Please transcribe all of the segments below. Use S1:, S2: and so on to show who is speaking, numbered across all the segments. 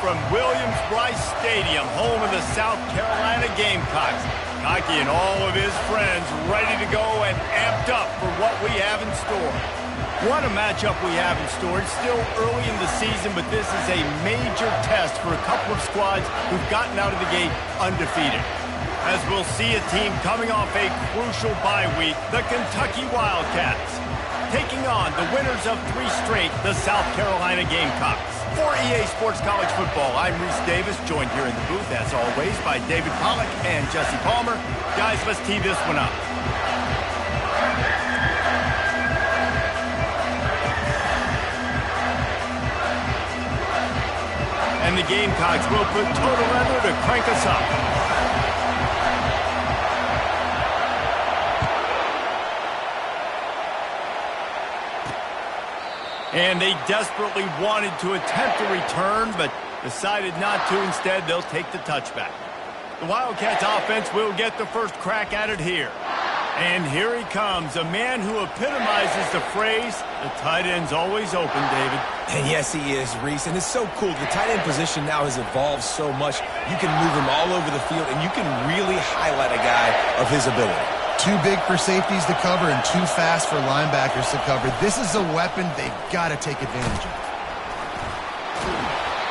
S1: from Williams-Brice Stadium, home of the South Carolina Gamecocks. Cocky and all of his friends ready to go and amped up for what we have in store. What a matchup we have in store. It's still early in the season, but this is a major test for a couple of squads who've gotten out of the gate undefeated. As we'll see a team coming off a crucial bye week, the Kentucky Wildcats, taking on the winners of 3 straight, the South Carolina Gamecocks. For EA Sports College Football, I'm Reese Davis, joined here in the booth, as always, by David Pollack and Jesse Palmer. Guys, let's tee this one up. And the Gamecocks will put total leather to crank us up. And they desperately wanted to attempt a return, but decided not to. Instead, they'll take the touchback. The Wildcats offense will get the first crack at it here. And here he comes, a man who epitomizes the phrase, the tight end's always open, David.
S2: And yes, he is, Reese. And it's so cool. The tight end position now has evolved so much. You can move him all over the field, and you can really highlight a guy of his ability.
S3: Too big for safeties to cover and too fast for linebackers to cover. This is a weapon they've got to take advantage of.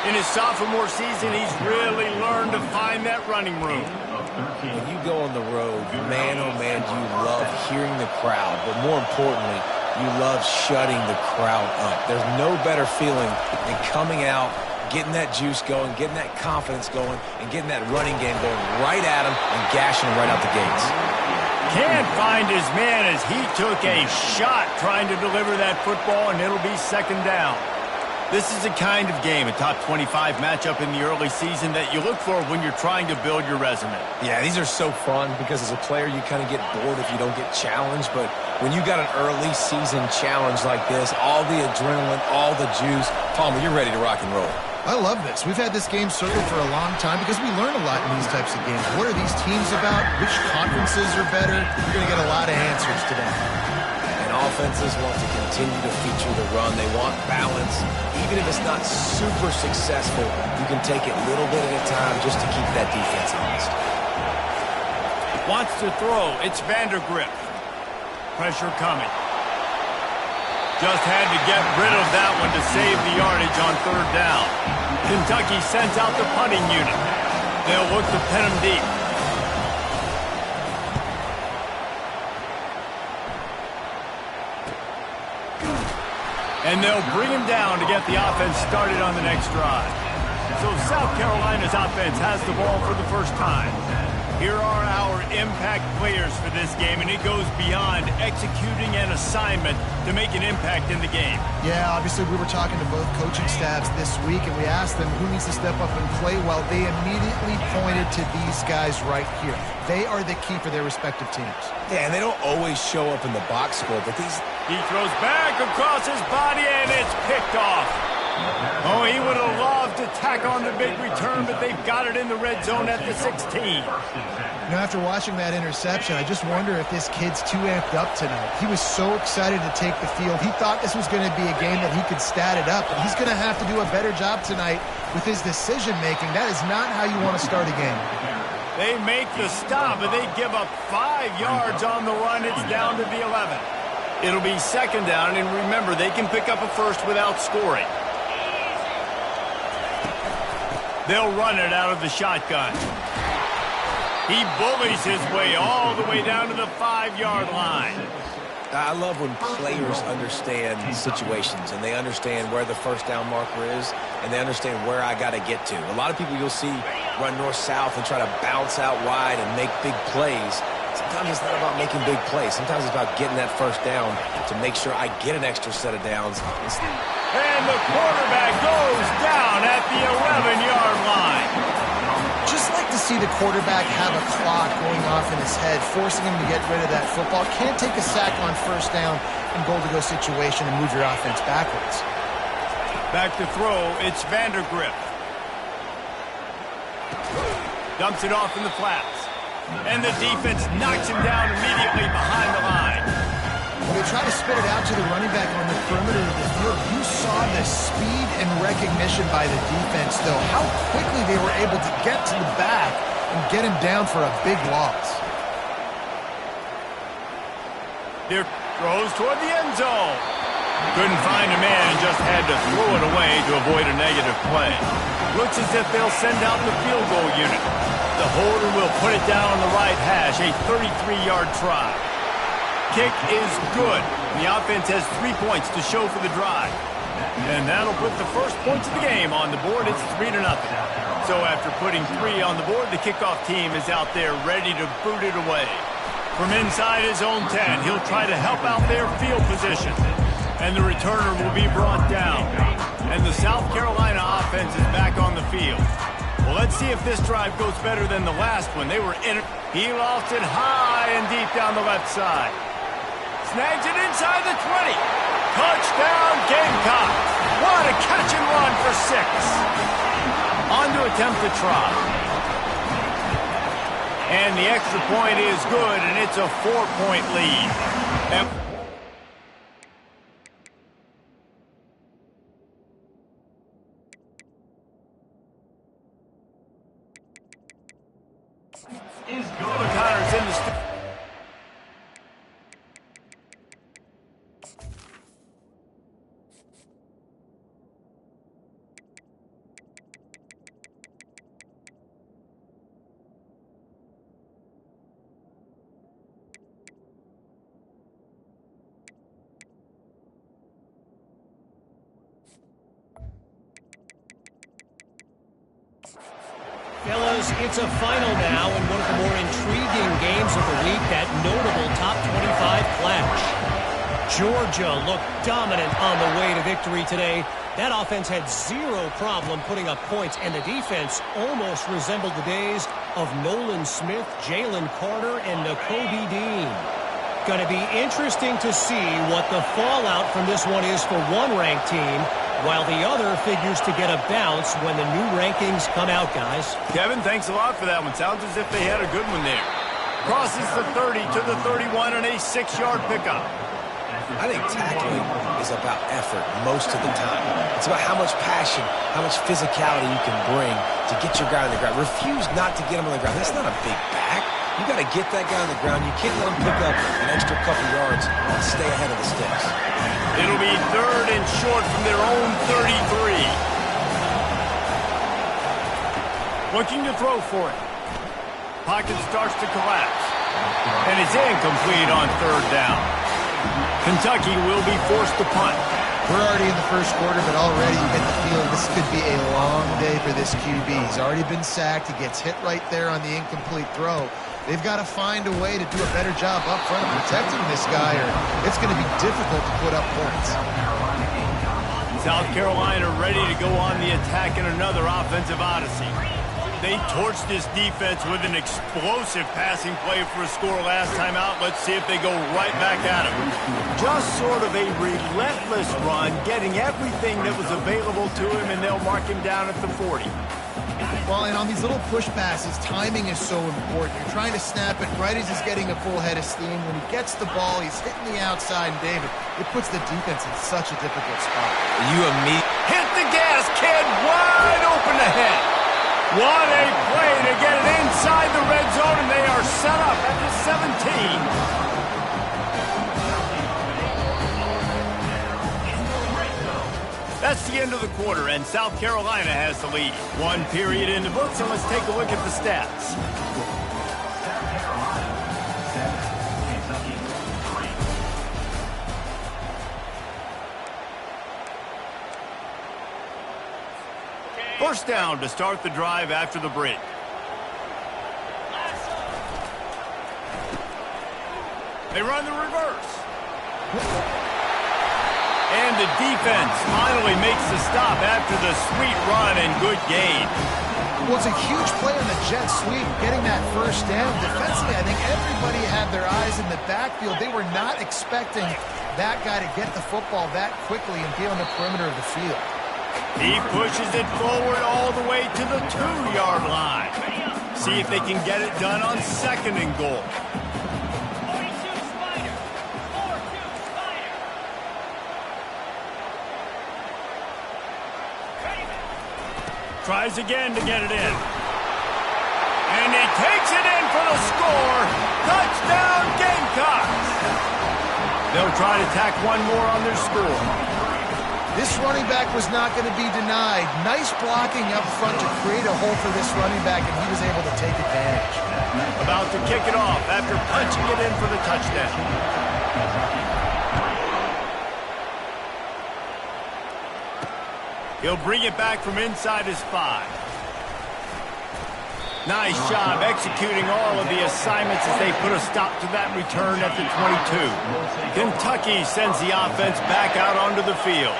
S1: In his sophomore season, he's really learned to find that running room.
S2: When you go on the road, man, oh man, do you love hearing the crowd. But more importantly, you love shutting the crowd up. There's no better feeling than coming out, getting that juice going, getting that confidence going, and getting that running game going right at him and gashing him right out the gates.
S1: Can't find his man as he took a shot trying to deliver that football, and it'll be second down. This is a kind of game, a top 25 matchup in the early season that you look for when you're trying to build your resume.
S2: Yeah, these are so fun because as a player you kind of get bored if you don't get challenged, but when you got an early season challenge like this, all the adrenaline, all the juice, Palmer, you're ready to rock and roll.
S3: I love this. We've had this game circled for a long time because we learn a lot in these types of games. What are these teams about? Which conferences are better? You're going to get a lot of answers today.
S2: And offenses want to continue to feature the run. They want balance. Even if it's not super successful, you can take it little bit at a time just to keep that defense honest.
S1: Wants to throw. It's Vandergrift. Pressure coming. Just had to get rid of that one to save the yardage on third down. Kentucky sends out the punting unit. They'll look to pin him deep. And they'll bring him down to get the offense started on the next drive. So South Carolina's offense has the ball for the first time. Here are our impact players for this game, and it goes beyond executing an assignment to make an impact in the game.
S3: Yeah, obviously we were talking to both coaching staffs this week, and we asked them who needs to step up and play well. They immediately pointed to these guys right here. They are the key for their respective teams.
S2: Yeah, and they don't always show up in the box score, but these...
S1: He throws back across his body, and it's picked off. Oh, he would have loved to tack on the big return, but they've got it in the red zone at the 16.
S3: You know, after watching that interception, I just wonder if this kid's too amped up tonight. He was so excited to take the field. He thought this was going to be a game that he could stat it up, but he's going to have to do a better job tonight with his decision-making. That is not how you want to start a game.
S1: They make the stop, but they give up 5 yards on the run. It's down to the 11. It'll be second down, and remember, they can pick up a first without scoring. They'll run it out of the shotgun. He bullies his way all the way down to the 5-yard line.
S2: I love when players understand situations and they understand where the first down marker is and they understand where I got to get to. A lot of people you'll see run north-south and try to bounce out wide and make big plays. Sometimes it's not about making big plays. Sometimes it's about getting that first down to make sure I get an extra set of downs.
S1: And the quarterback goes down at the 11-yard line.
S3: Just like to see the quarterback have a clock going off in his head, forcing him to get rid of that football. Can't take a sack on first down in goal-to-go situation and move your offense backwards.
S1: Back to throw, it's Vandergrift. Dumps it off in the flats. And the defense knocks him down immediately behind the line.
S3: they try to spit it out to the running back on the perimeter of the field. You saw the speed and recognition by the defense, though, how quickly they were able to get to the back and get him down for a big loss.
S1: There throws toward the end zone. Couldn't find a man and just had to throw it away to avoid a negative play. Looks as if they'll send out the field goal unit. The holder will put it down on the right hash, a 33-yard try. Kick is good. The offense has 3 points to show for the drive. And that'll put the first points of the game on the board. It's 3-0. So after putting 3 on the board, the kickoff team is out there ready to boot it away. From inside his own 10, he'll try to help out their field position. And the returner will be brought down. And the South Carolina offense is back on the field. Well, let's see if this drive goes better than the last one. They were in it. He lost it high and deep down the left side. Snags it inside the 20. Touchdown, Gamecocks. What a catch and run for 6. On to attempt the try. And the extra point is good, and it's a 4-point lead. And is good. The Connor's in the
S4: Fellas, it's a final now in one of the more intriguing games of the week, that notable top 25 clash. Georgia looked dominant on the way to victory today. That offense had zero problem putting up points, and the defense almost resembled the days of Nolan Smith, Jalen Carter, and Nakobe Dean. Going to be interesting to see what the fallout from this one is for one ranked team, while the other figures to get a bounce when the new rankings come out, guys.
S1: Kevin, thanks a lot for that one. Sounds as if they had a good one there. Crosses the 30 to the 31 and a 6-yard pickup.
S2: I think tackling is about effort most of the time. It's about how much passion, how much physicality you can bring to get your guy on the ground. Refuse not to get him on the ground. That's not a big back. You got to get that guy on the ground. You can't let him pick up an extra couple yards and stay ahead of the sticks.
S1: It'll be 3rd and short from their own 33. Looking to throw for it. Pocket starts to collapse. And it's incomplete on 3rd down. Kentucky will be forced to punt.
S3: We're already in the first quarter, but already you get the feeling this could be a long day for this QB. He's already been sacked. He gets hit right there on the incomplete throw. They've got to find a way to do a better job up front of protecting this guy, or it's going to be difficult to put up points.
S1: South Carolina ready to go on the attack in another offensive odyssey. They torched this defense with an explosive passing play for a score last time out. Let's see if they go right back at him. Just sort of a relentless run, getting everything that was available to him, and they'll mark him down at the 40.
S3: Well, and on these little push passes, timing is so important. You're trying to snap it right as he's getting a full head of steam. When he gets the ball, he's hitting the outside, and David, it puts the defense in such a difficult spot.
S1: Hit the gas, kid, wide open ahead. What a play to get it inside the red zone, and they are set up at the 17. That's the end of the quarter, and South Carolina has the lead. 1 period in the books, and let's take a look at the stats. First down to start the drive after the break. They run the reverse. And the defense finally makes the stop after the sweet run and good gain.
S3: Well, it's a huge play on the jet sweep, getting that first down. Defensively, I think everybody had their eyes in the backfield. They were not expecting that guy to get the football that quickly and be on the perimeter of the field.
S1: He pushes it forward all the way to the 2-yard line. See if they can get it done on 2nd and goal. Tries again to get it in. And he takes it in for the score. Touchdown, Gamecocks. They'll try to tack one more on their score.
S3: This running back was not going to be denied. Nice blocking up front to create a hole for this running back, and he was able to take advantage.
S1: About to kick it off after punching it in for the touchdown. He'll bring it back from inside his 5. Nice job executing all of the assignments as they put a stop to that return at the 22. Kentucky sends the offense back out onto the field.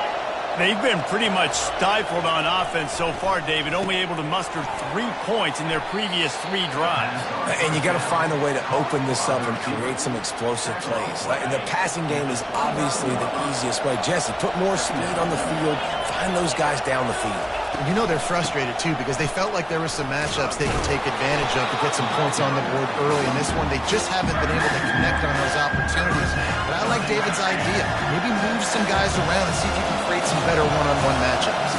S1: They've been pretty much stifled on offense so far, David, only able to muster 3 points in their previous 3 drives.
S2: And you got to find a way to open this up and create some explosive plays. The passing game is obviously the easiest way. Jesse, put more speed on the field, find those guys down the field.
S3: And you know they're frustrated, too, because they felt like there were some matchups they could take advantage of to get some points on the board early. In this one, they just haven't been able to connect on those opportunities. But I like David's idea. Maybe move some guys around and see if you can create some better one-on-one matchups.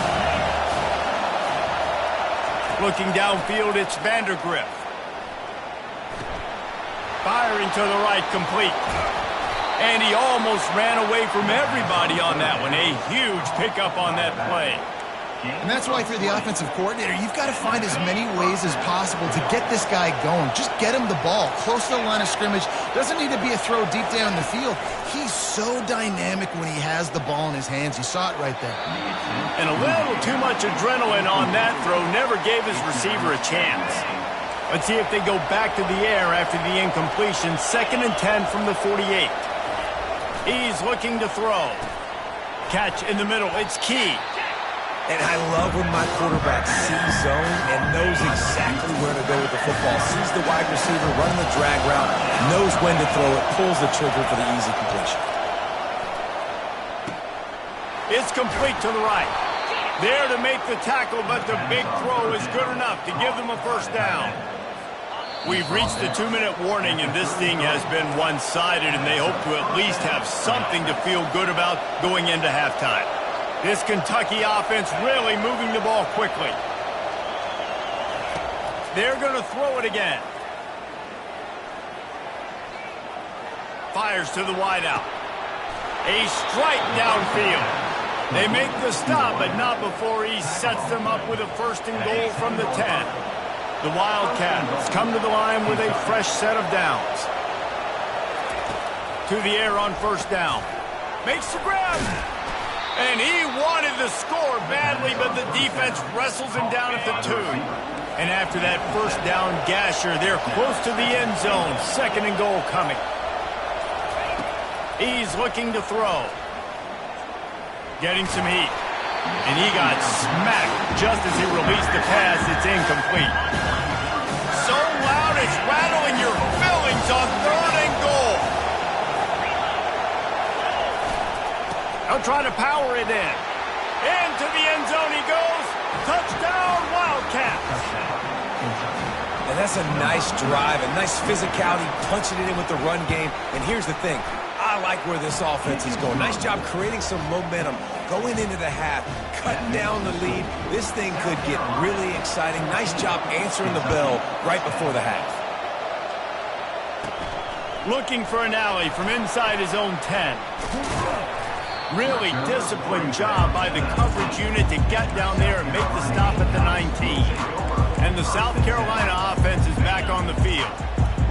S1: Looking downfield, it's Vandergriff. Firing to the right, complete. And he almost ran away from everybody on that one. A huge pickup on that play.
S3: And that's why, through the offensive coordinator, you've got to find as many ways as possible to get this guy going. Just get him the ball close to the line of scrimmage. Doesn't need to be a throw deep down the field. He's so dynamic when he has the ball in his hands. You saw it right there.
S1: And a little too much adrenaline on that throw never gave his receiver a chance. Let's see if they go back to the air after the incompletion. 2nd and 10 from the 48. He's looking to throw. Catch in the middle. It's Key.
S2: And I love when my quarterback sees zone and knows exactly where to go with the football. Sees the wide receiver running the drag route, knows when to throw it, pulls the trigger for the easy completion.
S1: It's complete to the right. There to make the tackle, but the big throw is good enough to give them a first down. We've reached the 2-minute warning, and this thing has been one-sided, and they hope to at least have something to feel good about going into halftime. This Kentucky offense really moving the ball quickly. They're going to throw it again. Fires to the wideout. A strike downfield. They make the stop, but not before he sets them up with a 1st and goal from the 10. The Wildcats come to the line with a fresh set of downs. To the air on 1st down. Makes the grab. And he wanted the score badly, but the defense wrestles him down at the 2. And after that 1st down gasher, they're close to the end zone. 2nd and goal coming. He's looking to throw. Getting some heat. And he got smacked just as he released the pass. It's incomplete. So loud it's rattling your fillings on 3rd and goal. They'll try to power it in. Into the end zone he goes. Touchdown, Wildcats.
S2: And that's a nice drive, a nice physicality, punching it in with the run game. And here's the thing. I like where this offense is going. Nice job creating some momentum, going into the half, cutting down the lead. This thing could get really exciting. Nice job answering the bell right before the half.
S1: Looking for an alley from inside his own 10. Really disciplined job by the coverage unit to get down there and make the stop at the 19. And the South Carolina offense is back on the field.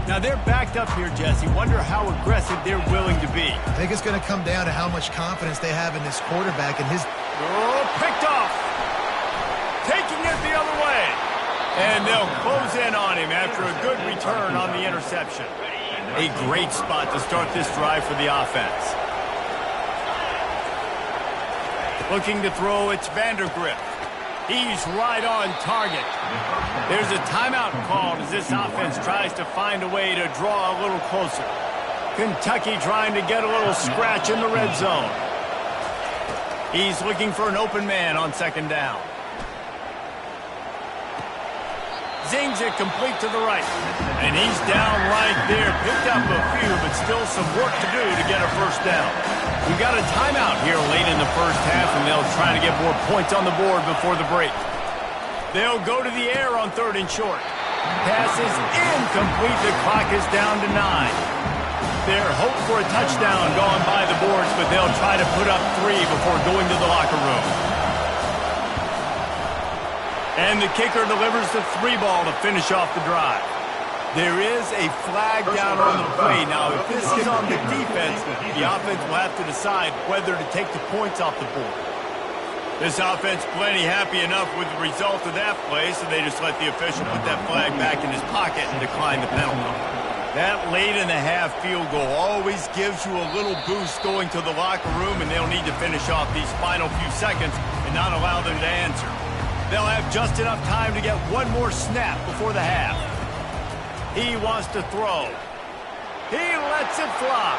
S1: Now they're backed up here, Jesse. Wonder how aggressive they're willing to be.
S3: I think it's going to come down to how much confidence they have in this quarterback and his...
S1: Oh, picked off. Taking it the other way. And they'll close in on him after a good return on the interception. A great spot to start this drive for the offense. Looking to throw, it's Vandergriff. He's right on target. There's a timeout called as this offense tries to find a way to draw a little closer. Kentucky trying to get a little scratch in the red zone. He's looking for an open man on 2nd down. Zings it complete to the right. And he's down right there. Picked up a few, but still some work to do to get a first down. We've got a timeout here late in the 1st half, and they'll try to get more points on the board before the break. They'll go to the air on 3rd and short. Pass is incomplete. The clock is down to 9. Their hope for a touchdown gone by the boards, but they'll try to put up 3 before going to the locker room. And the kicker delivers the 3 ball to finish off the drive. There is a flag down on the play. Now, if this is on the defense, the offense will have to decide whether to take the points off the board. This offense plenty happy enough with the result of that play, so they just let the official put that flag back in his pocket and decline the penalty. That late-in-the-half field goal always gives you a little boost going to the locker room, and they'll need to finish off these final few seconds and not allow them to answer. They'll have just enough time to get one more snap before the half. He wants to throw. He lets it fly.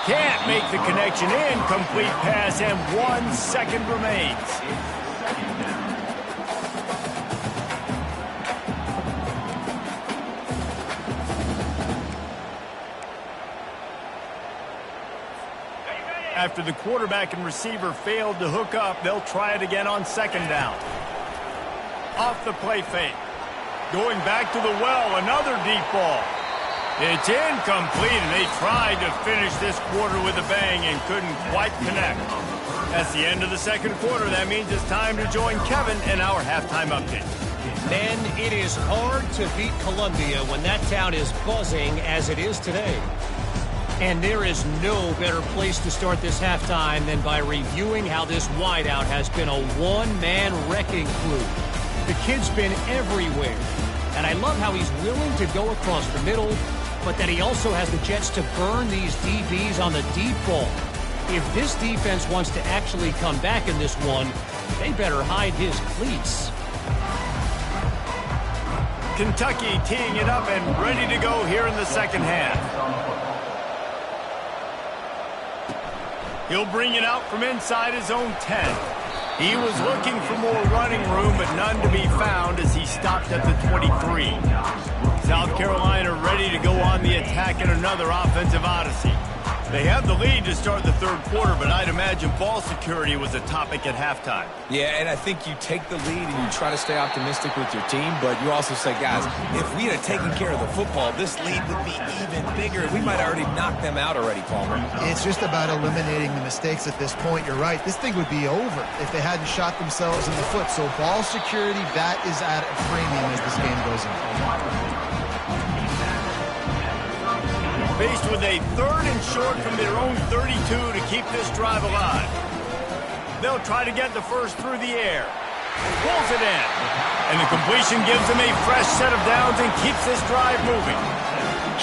S1: Can't make the connection. Incomplete pass, and 1 second remains. After the quarterback and receiver failed to hook up, they'll try it again on 2nd down. Off the play fake. Going back to the well, another deep ball. It's incomplete, and they tried to finish this quarter with a bang and couldn't quite connect. That's the end of the 2nd quarter. That means it's time to join Kevin in our halftime update.
S4: Men, it is hard to beat Columbia when that town is buzzing as it is today. And there is no better place to start this halftime than by reviewing how this wideout has been a one-man wrecking crew. The kid's been everywhere, and I love how he's willing to go across the middle, but that he also has the jets to burn these DBs on the deep ball. If this defense wants to actually come back in this one, they better hide his cleats.
S1: Kentucky teeing it up and ready to go here in the 2nd half. He'll bring it out from inside his own 10. He was looking for more running room, but none to be found as he stopped at the 23. South Carolina ready to go on the attack in another offensive odyssey. They have the lead to start the 3rd quarter, but I'd imagine ball security was a topic at halftime.
S2: Yeah, and I think you take the lead and you try to stay optimistic with your team, but you also say, guys, if we had taken care of the football, this lead would be even bigger. We might already knock them out already, Palmer.
S3: It's just about eliminating the mistakes at this point. You're right. This thing would be over if they hadn't shot themselves in the foot. So ball security, that is at a premium as this game goes on.
S1: Faced with a 3rd and short from their own 32 to keep this drive alive. They'll try to get the first through the air. Pulls it in. And the completion gives them a fresh set of downs and keeps this drive moving.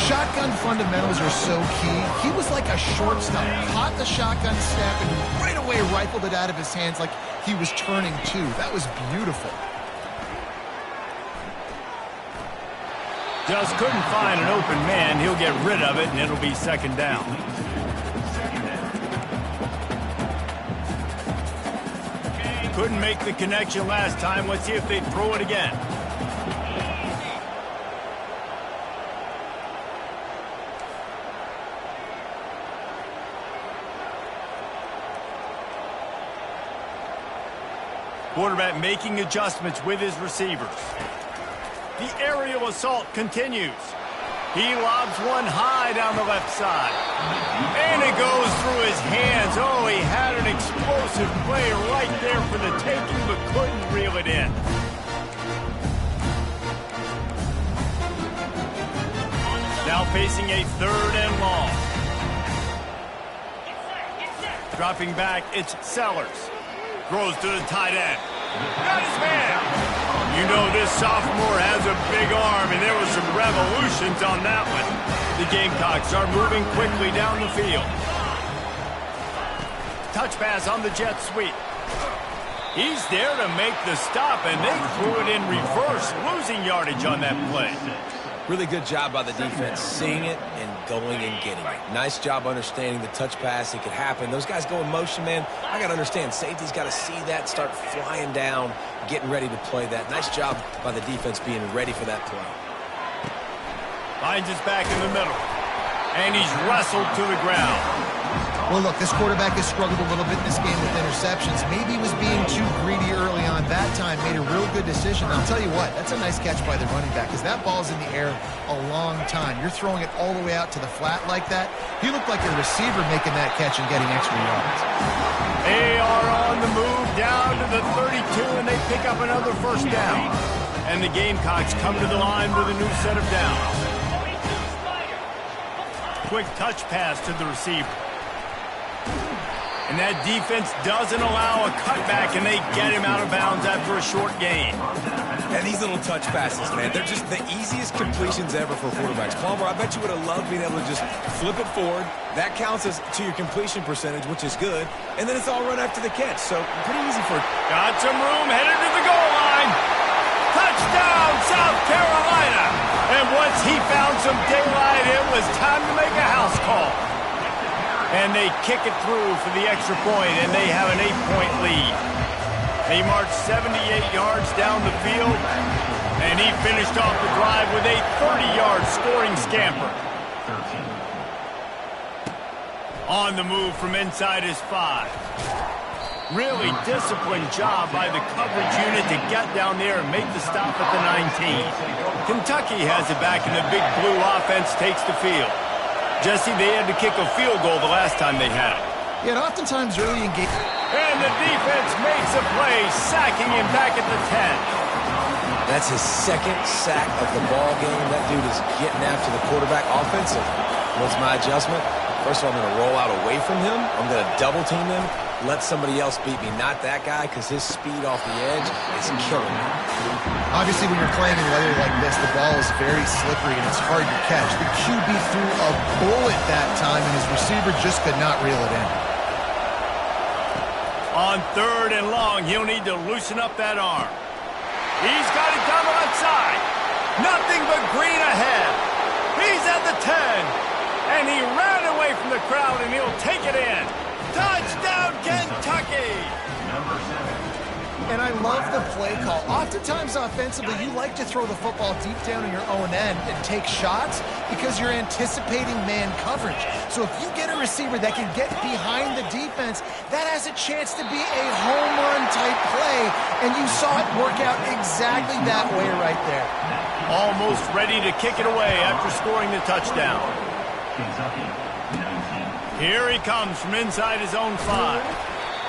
S3: Shotgun fundamentals are so key. He was like a shortstop. Caught the shotgun snap and right away rifled it out of his hands like he was turning two. That was beautiful.
S1: Just couldn't find an open man. He'll get rid of it, and it'll be 2nd down. Couldn't make the connection last time. Let's see if they throw it again. Quarterback making adjustments with his receivers. The aerial assault continues. He lobs one high down the left side. And it goes through his hands. Oh, he had an explosive play right there for the taking, but couldn't reel it in. Now facing a 3rd and long. Dropping back, it's Sellers. Throws to the tight end. Got his man. You know this sophomore has a big arm, and there were some revolutions on that one. The Gamecocks are moving quickly down the field. Touch pass on the jet sweep. He's there to make the stop, and they threw it in reverse, losing yardage on that play.
S2: Really good job by the defense, seeing it and going and getting it. Nice job understanding the touch pass. It could happen. Those guys go in motion, man. I got to understand, safety's got to see that, start flying down, getting ready to play that. Nice job by the defense being ready for that play.
S1: Finds his back in the middle, and he's wrestled to the ground.
S3: Well, look, this quarterback has struggled a little bit in this game with interceptions. Maybe he was being too greedy early on. That time, line made a real good decision. I'll tell you what, that's a nice catch by the running back because that ball's in the air a long time. You're throwing it all the way out to the flat like that. He looked like a receiver making that catch and getting extra yards.
S1: They are on the move down to the 32, and they pick up another first down. And the Gamecocks come to the line with a new set of downs. Quick touch pass to the receiver. And that defense doesn't allow a cutback, and they get him out of bounds after a short gain.
S2: And these little touch passes, man, they're just the easiest completions ever for quarterbacks. Palmer, I bet you would have loved being able to just flip it forward. That counts as to your completion percentage, which is good. And then it's all run after the catch. So pretty easy for...
S1: Got some room, headed to the goal line. Touchdown, South Carolina. And once he found some daylight, it was time to make a house call. And they kick it through for the extra point, and they have an 8-point lead. They marched 78 yards down the field, and he finished off the drive with a 30-yard scoring scamper. On the move from inside his 5. Really disciplined job by the coverage unit to get down there and make the stop at the 19. Kentucky has it back, and the Big Blue offense takes the field. Jesse, they had to kick a field goal the last time they had it.
S3: Yeah, and oftentimes early in game...
S1: And the defense makes a play, sacking him back at the 10.
S2: That's his second sack of the ball game. That dude is getting after the quarterback offensive. What's my adjustment? First of all, I'm going to roll out away from him. I'm going to double team him, let somebody else beat me. Not that guy, because his speed off the edge is killing me.
S3: Obviously, when you're playing in weather like this, the ball is very slippery and it's hard to catch. The QB threw a bullet that time, and his receiver just could not reel it in.
S1: On 3rd and long, he'll need to loosen up that arm. He's got it down the left side. Nothing but green ahead. He's at the 10. And he ran away from the crowd, and he'll take it in. Touchdown, Kentucky!
S3: And I love the play call. Oftentimes offensively, you like to throw the football deep down in your own end and take shots because you're anticipating man coverage. So if you get a receiver that can get behind the defense, that has a chance to be a home run type play. And you saw it work out exactly that way right there.
S1: Almost ready to kick it away after scoring the touchdown. Here he comes from inside his own 5.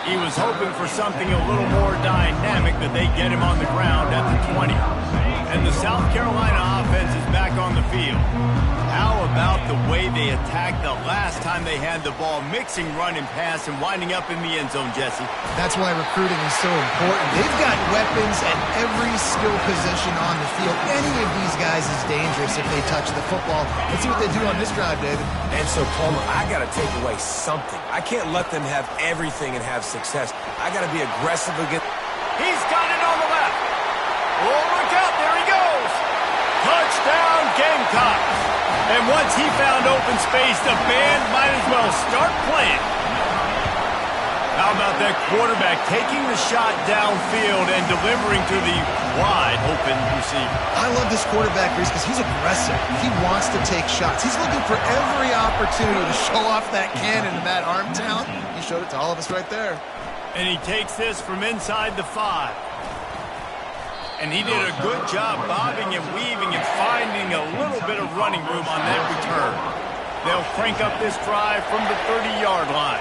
S1: He was hoping for something a little more dynamic, but they get him on the ground at the 20. And the South Carolina offense is back on the field. How about the way they attacked the last time they had the ball, mixing run and pass and winding up in the end zone, Jesse?
S3: That's why recruiting is so important. They've got weapons at every skill position on the field. Any of these guys is dangerous if they touch the football. Let's see what they do on this drive, David.
S2: And so, Palmer, I got to take away something. I can't let them have everything and have success. I got to be aggressive against...
S1: He's got it on the left. Oh, look out. There he goes. Touchdown, Gamecocks. And once he found open space, the band might as well start playing. How about that quarterback taking the shot downfield and delivering to the wide-open receiver?
S3: I love this quarterback, Reese, because he's aggressive. He wants to take shots. He's looking for every opportunity to show off that cannon and that arm talent. He showed it to all of us right there.
S1: And he takes this from inside the 5. And he did a good job bobbing and weaving and finding a little bit of running room on that return. They'll crank up this drive from the 30-yard line.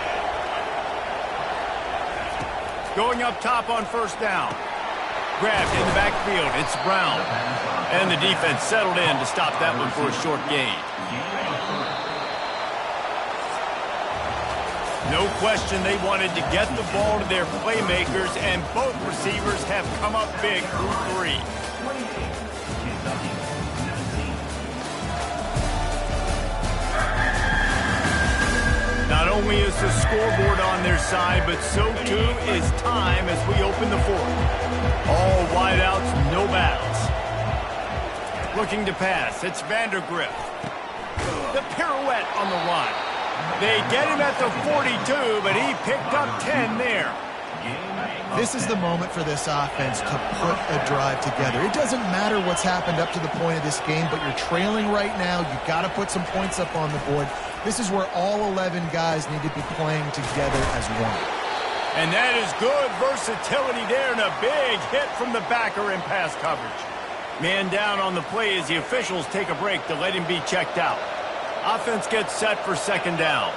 S1: Going up top on first down. Grabbed in the backfield. It's Brown. And the defense settled in to stop that one for a short gain. No question they wanted to get the ball to their playmakers, and both receivers have come up big through 3. Not only is the scoreboard on their side, but so too is time as we open the 4th. All wideouts, no backs. Looking to pass, it's Vandergrift. The pirouette on the run. They get him at the 42, but he picked up 10 there.
S3: This is the moment for this offense to put a drive together. It doesn't matter what's happened up to the point of this game, but you're trailing right now. You've got to put some points up on the board. This is where all 11 guys need to be playing together as one.
S1: And that is good versatility there, and a big hit from the backer in pass coverage. Man down on the play as the officials take a break to let him be checked out. Offense gets set for second down.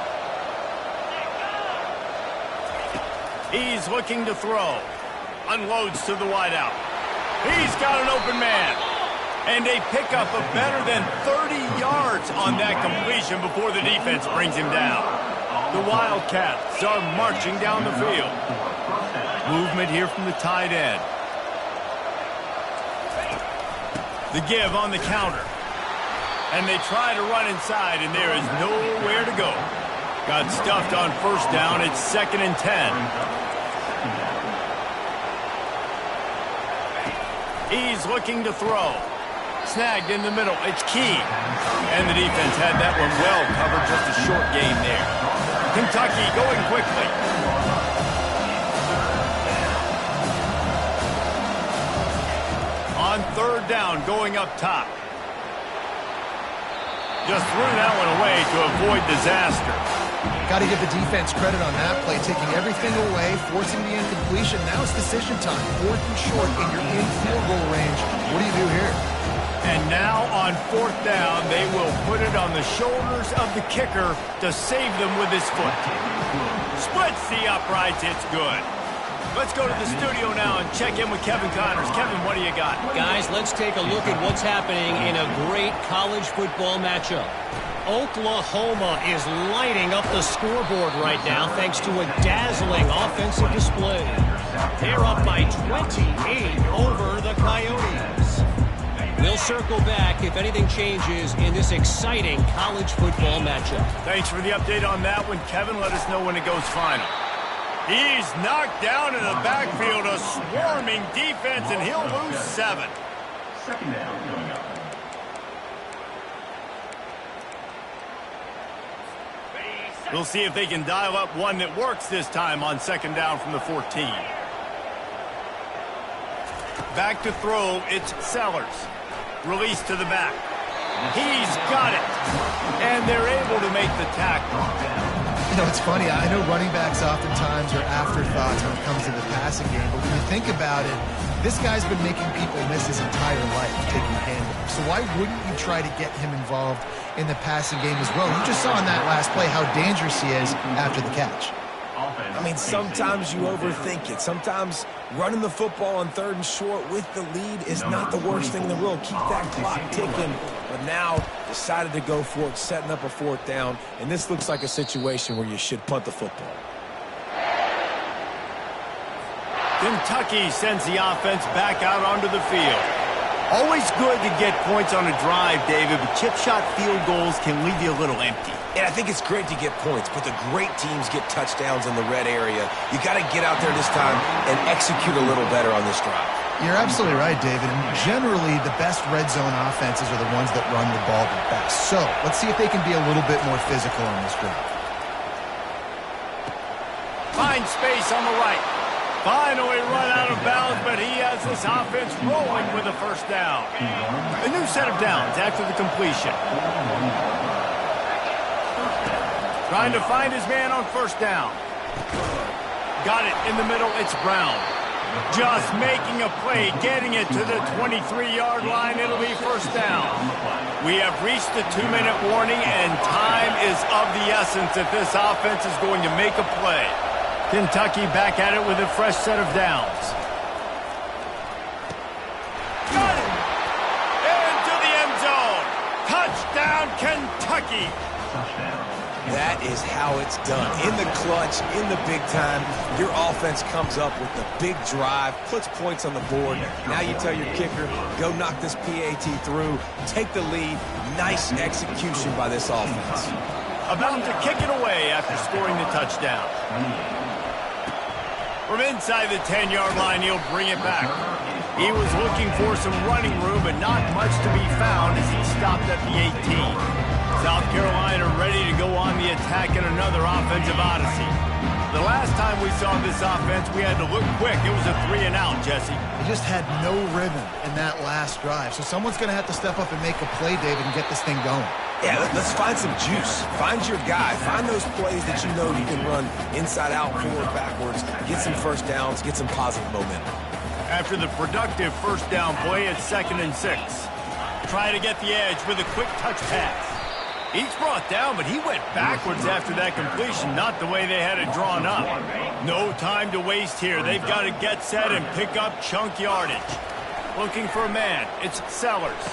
S1: He's looking to throw. Unloads to the wideout. He's got an open man. And a pickup of better than 30 yards on that completion before the defense brings him down. The Wildcats are marching down the field. Movement here from the tight end. The give on the counter. And they try to run inside, and there is nowhere to go. Got stuffed on first down. It's 2nd and 10. He's looking to throw. Snagged in the middle. It's Key. And the defense had that one well covered. Just a short game there. Kentucky going quickly. On 3rd down, going up top. Just threw that one away to avoid disaster.
S3: Got to give the defense credit on that play, taking everything away, forcing the incompletion. Now it's decision time. 4th and short, and you're in field goal range. What do you do here?
S1: And now on 4th down, they will put it on the shoulders of the kicker to save them with his foot. Splits the uprights. It's good. Let's go to the studio now and check in with Kevin Connors. Kevin, what do you got?
S4: Guys, let's take a look at what's happening in a great college football matchup. Oklahoma is lighting up the scoreboard right now thanks to a dazzling offensive display. They're up by 28 over the Coyotes. We'll circle back if anything changes in this exciting college football matchup.
S1: Thanks for the update on that one, Kevin. Let us know when it goes final. He's knocked down in the backfield, a swarming defense, and he'll lose 7.
S5: Second down coming up.
S1: We'll see if they can dial up one that works this time on 2nd down from the 14. Back to throw, it's Sellers. Release to the back. He's got it. And they're able to make the tackle.
S3: You know, it's funny. I know running backs oftentimes are afterthoughts when it comes to the passing game, but when you think about it, this guy's been making people miss his entire life taking handoffs. So why wouldn't you try to get him involved in the passing game as well? You just saw in that last play how dangerous he is after the catch.
S2: I mean, sometimes you overthink it. Sometimes running the football on 3rd and short with the lead is not the worst thing in the world. Keep that clock ticking. But now decided to go for it, setting up a 4th down. And this looks like a situation where you should punt the football.
S1: Kentucky sends the offense back out onto the field. Always good to get points on a drive, David, but chip shot field goals can leave you a little empty.
S2: And I think it's great to get points, but the great teams get touchdowns in the red area. You got to get out there this time and execute a little better on this drive.
S3: You're absolutely right, David. And generally, the best red zone offenses are the ones that run the ball the best. So let's see if they can be a little bit more physical on this drive.
S1: Find space on the right. Finally run out of bounds, but he has this offense rolling with a 1st down. A new set of downs after the completion. Trying to find his man on 1st down. Got it in the middle. It's Brown. Just making a play, getting it to the 23-yard line. It'll be 1st down. We have reached the 2-minute warning, and time is of the essence if this offense is going to make a play. Kentucky back at it with a fresh set of downs. Got it! Into the end zone. Touchdown, Kentucky.
S2: That is how it's done. In the clutch, in the big time, your offense comes up with the big drive, puts points on the board. Now you tell your kicker, go knock this PAT through, take the lead. Nice execution by this offense.
S1: About to kick it away after scoring the touchdown. From inside the 10-yard line, he'll bring it back. He was looking for some running room, but not much to be found as he stopped at the 18. South Carolina ready to go on the attack in another offensive odyssey. The last time we saw this offense, we had to look quick. It was a 3-and-out, Jesse.
S3: They just had no rhythm in that last drive. So someone's going to have to step up and make a play, David, and get this thing going.
S2: Yeah, let's find some juice. Find your guy. Find those plays that you know you can run inside out, forward, backwards, get some first downs, get some positive momentum.
S1: After the productive first down play, it's 2nd and 6. Try to get the edge with a quick touch pass. He's brought down, but he went backwards after that completion, not the way they had it drawn up. No time to waste here. They've got to get set and pick up chunk yardage. Looking for a man. It's Sellers.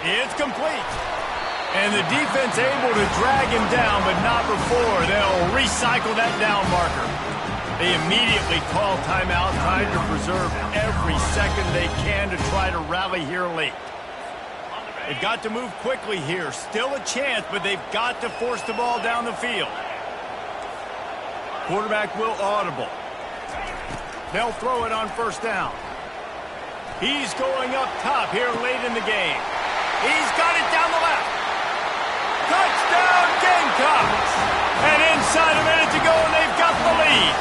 S1: It's complete. And the defense able to drag him down, but not before. They'll recycle that down marker. They immediately call timeout, trying to preserve every second they can to try to rally here late. They've got to move quickly here. Still a chance, but they've got to force the ball down the field. Quarterback will audible. They'll throw it on first down. He's going up top here late in the game. He's got it down the left. Touchdown Gamecocks! And inside a minute to go, and they've got the lead.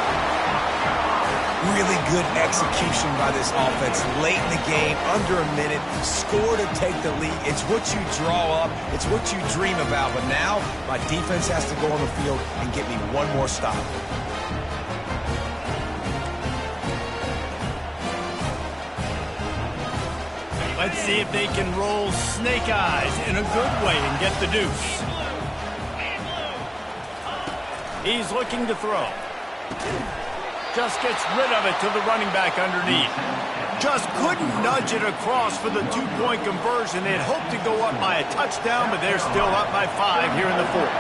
S2: Really good execution by this offense late in the game, under a minute, score to take the lead. It's what you draw up, it's what you dream about, but now my defense has to go on the field and get me one more stop.
S1: Let's see if they can roll snake eyes in a good way and get the deuce. He's looking to throw. Just gets rid of it to the running back underneath. Just couldn't nudge it across for the two-point conversion. They'd hoped to go up by a touchdown, but they're still up by 5 here in the 4th.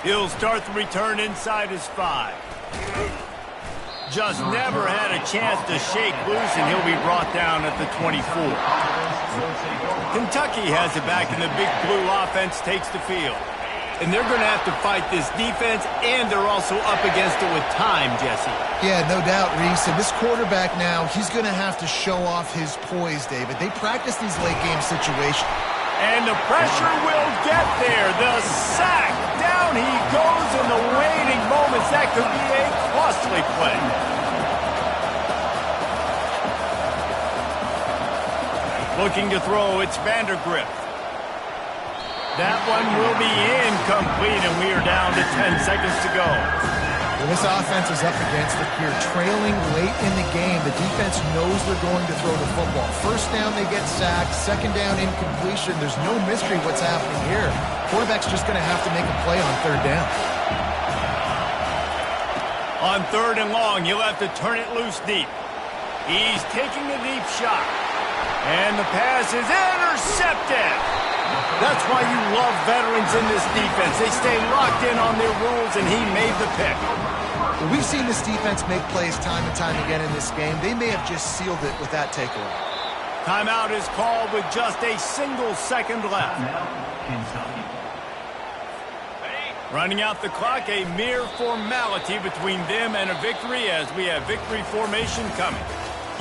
S1: He'll start the return inside his 5. Just never had a chance to shake loose, and he'll be brought down at the 24. Kentucky has it back, and the big blue offense takes the field. And they're going to have to fight this defense, and they're also up against it with time, Jesse.
S3: Yeah, no doubt, Reese. And this quarterback now, he's going to have to show off his poise, David. They practice these late-game situations.
S1: And the pressure will get there. The sack. Down he goes in the waning moments. That could be a costly play. Looking to throw, it's Vandergrift. That one will be incomplete, and we are down to 10 seconds to go.
S3: Well, this offense is up against it here. Trailing late in the game, the defense knows they're going to throw the football. First down, they get sacked. Second down, incompletion. There's no mystery what's happening here. Quarterback's just going to have to make a play on third down.
S1: On 3rd and long, he'll have to turn it loose deep. He's taking a deep shot. And the pass is intercepted. That's why you love veterans in this defense. They stay locked in on their rules, and he made the pick.
S3: Well, we've seen this defense make plays time and time again in this game. They may have just sealed it with that takeaway.
S1: Timeout is called with just a single second left. Running out the clock, a mere formality between them and a victory as we have victory formation coming.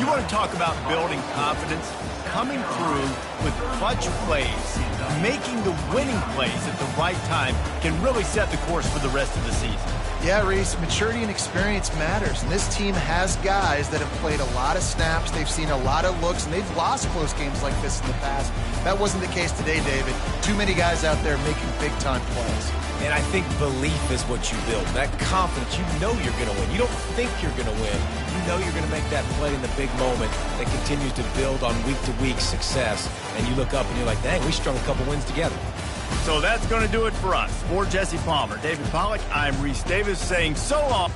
S1: You want to talk about building confidence? Coming through with clutch plays, making the winning plays at the right time can really set the course for the rest of the season.
S3: Yeah, Reese, maturity and experience matters, and this team has guys that have played a lot of snaps, they've seen a lot of looks, and they've lost close games like this in the past. That wasn't the case today, David. Too many guys out there making big-time plays.
S2: And I think belief is what you build. That confidence, you know you're going to win. You don't think you're going to win. You know you're going to make that play in the big moment that continues to build on week-to-week success. And you look up and you're like, dang, we strung a couple wins together.
S1: So that's going to do it for us. For Jesse Palmer, David Pollack, I'm Reese Davis saying so long.